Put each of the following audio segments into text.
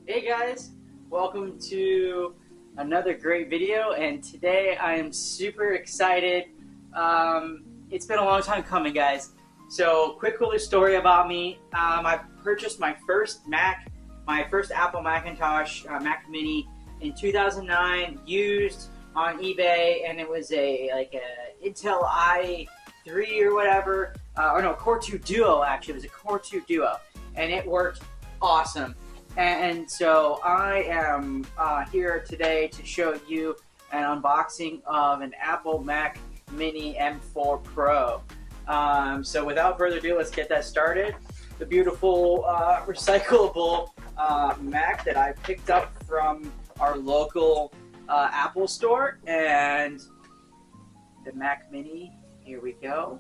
Hey guys, welcome to another great video, and today I am super excited. It's been a long time coming, guys. So, quick little story about me. I purchased my first Apple Macintosh Mac Mini in 2009, used on eBay, and it was a Intel i3 or whatever, or no, Core 2 Duo actually. It was a Core 2 Duo, and it worked awesome. And so I am here today to show you an unboxing of an Apple Mac Mini M4 Pro. So without further ado, let's get that started. The beautiful recyclable Mac that I picked up from our local Apple store, and the Mac Mini, here we go.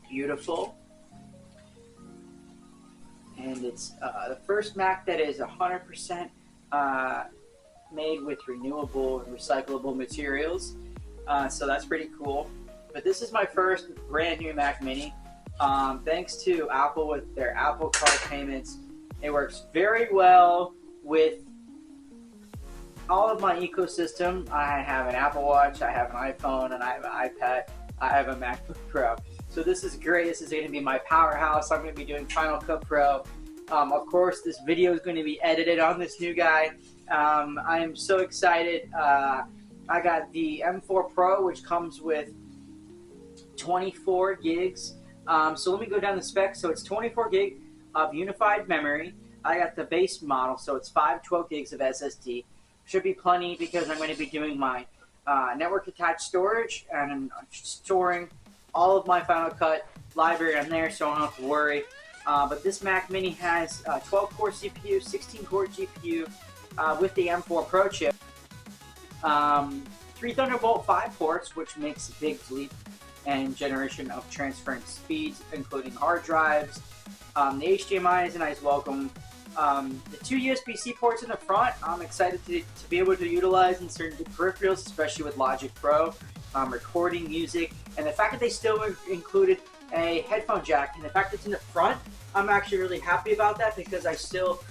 Beautiful. And it's the first Mac that is 100% made with renewable and recyclable materials. So that's pretty cool. But this is my first brand new Mac Mini. Thanks to Apple with their Apple Card payments. It works very well with all of my ecosystem. I have an Apple Watch, I have an iPhone, and I have an iPad. I have a MacBook Pro. So this is great. This is going to be my powerhouse. I'm going to be doing Final Cut Pro. Of course, this video is going to be edited on this new guy. I am so excited. I got the M4 Pro, which comes with 24 gigs. So let me go down the specs. So it's 24 gig of unified memory. I got the base model, so it's 512 gigs of SSD. Should be plenty because I'm going to be doing my network attached storage, and I'm storing all of my Final Cut library on there, so I don't have to worry. But this Mac Mini has 12-core CPU, 16-core GPU with the M4 Pro chip. 3 Thunderbolt 5 ports, which makes a big leap and generation of transference speeds, including hard drives. The HDMI is a nice welcome. The 2 USB-C ports in the front, I'm excited to be able to utilize in certain peripherals, especially with Logic Pro, recording music. And the fact that they still included a headphone jack, and the fact that it's in the front, I'm actually really happy about that, because I still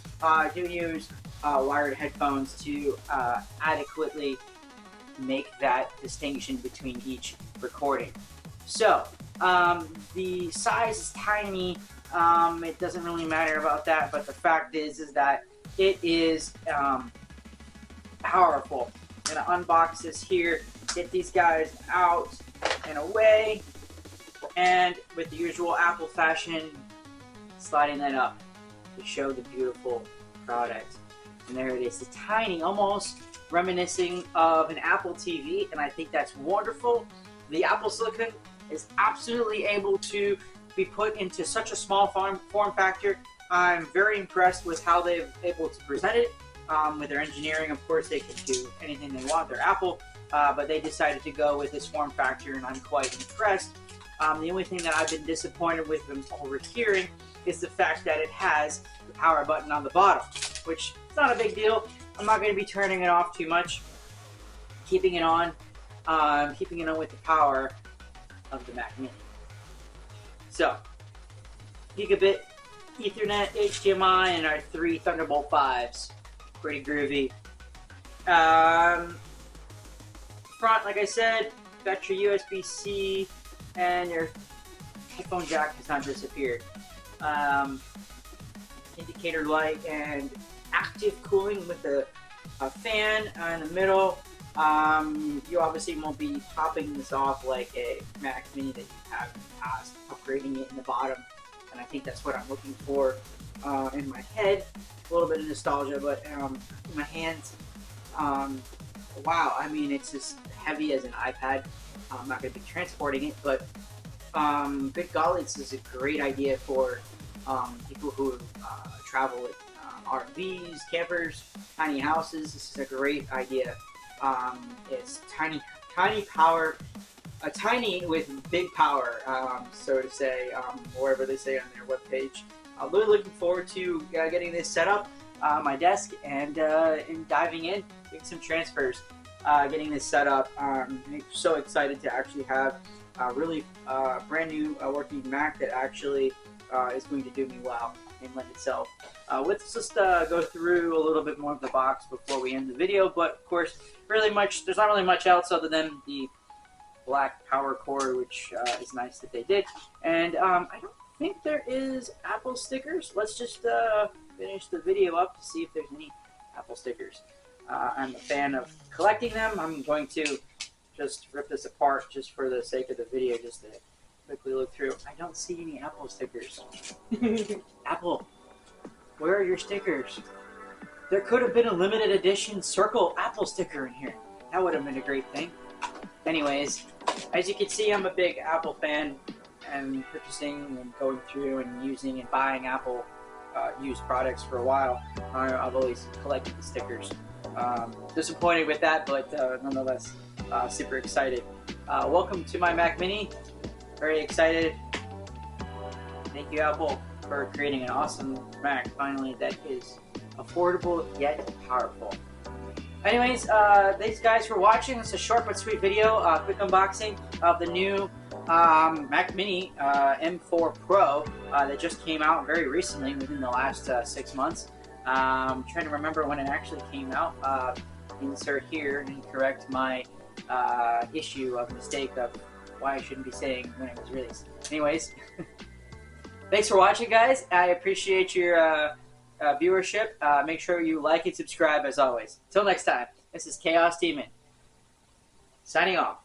do use wired headphones to adequately make that distinction between each recording. So the size is tiny. It doesn't really matter about that, but the fact is that it is powerful. I'm gonna unbox this here, get these guys out and away, and with the usual Apple fashion, sliding that up to show the beautiful product. And there it is. It's tiny, almost reminiscing of an Apple TV, and I think that's wonderful. The Apple Silicon is absolutely able to be put into such a small form factor. I'm very impressed with how they've able to present it. With their engineering, of course, they can do anything they want. They're Apple, but they decided to go with this form factor, and I'm quite impressed. The only thing that I've been disappointed with them overhearing is the fact that it has the power button on the bottom, which is not a big deal. I'm not going to be turning it off too much, keeping it on with the power of the Mac Mini. So, Gigabit, Ethernet, HDMI, and our 3 Thunderbolt 5s. Pretty groovy. Front, like I said, got your USB-C, and your headphone jack has not disappeared. Indicator light and active cooling with a fan in the middle. You obviously won't be popping this off like a Mac Mini that you have in the past, upgrading it in the bottom, and I think that's what I'm looking for in my head. A little bit of nostalgia, but in my hands, wow, I mean, it's as heavy as an iPad. I'm not going to be transporting it, but big golly, this is a great idea for people who travel with RVs, campers, tiny houses. This is a great idea. It's tiny power, tiny with big power, so to say, wherever they say on their webpage. I'm really looking forward to getting this set up on my desk and diving in, doing some transfers, getting this set up. I'm so excited to actually have a really brand new working Mac that actually is going to do me well. name lend itself. Let's just go through a little bit more of the box before we end the video. But of course, there's not really much else other than the black power cord, which is nice that they did. And I don't think there is Apple stickers. Let's just finish the video up to see if there's any Apple stickers. I'm a fan of collecting them. I'm going to just rip this apart just for the sake of the video, just to quickly look through. I don't see any Apple stickers. Apple, where are your stickers? There could have been a limited edition Circle Apple sticker in here. That would have been a great thing. Anyways, as you can see, I'm a big Apple fan, and purchasing and going through and using and buying Apple used products for a while. I've always collected the stickers. Disappointed with that, but nonetheless, super excited. Welcome to my Mac Mini. Very excited. Thank you, Apple, for creating an awesome Mac, finally, that is affordable yet powerful. Anyways, thanks guys for watching. It's a short but sweet video, quick unboxing of the new Mac Mini M4 Pro that just came out very recently, within the last 6 months. I'm trying to remember when it actually came out. Insert here and correct my mistake of why I shouldn't be saying when it was released. Anyways, thanks for watching, guys. I appreciate your viewership. Make sure you like and subscribe as always. Till next time, this is Chaos Demon, signing off.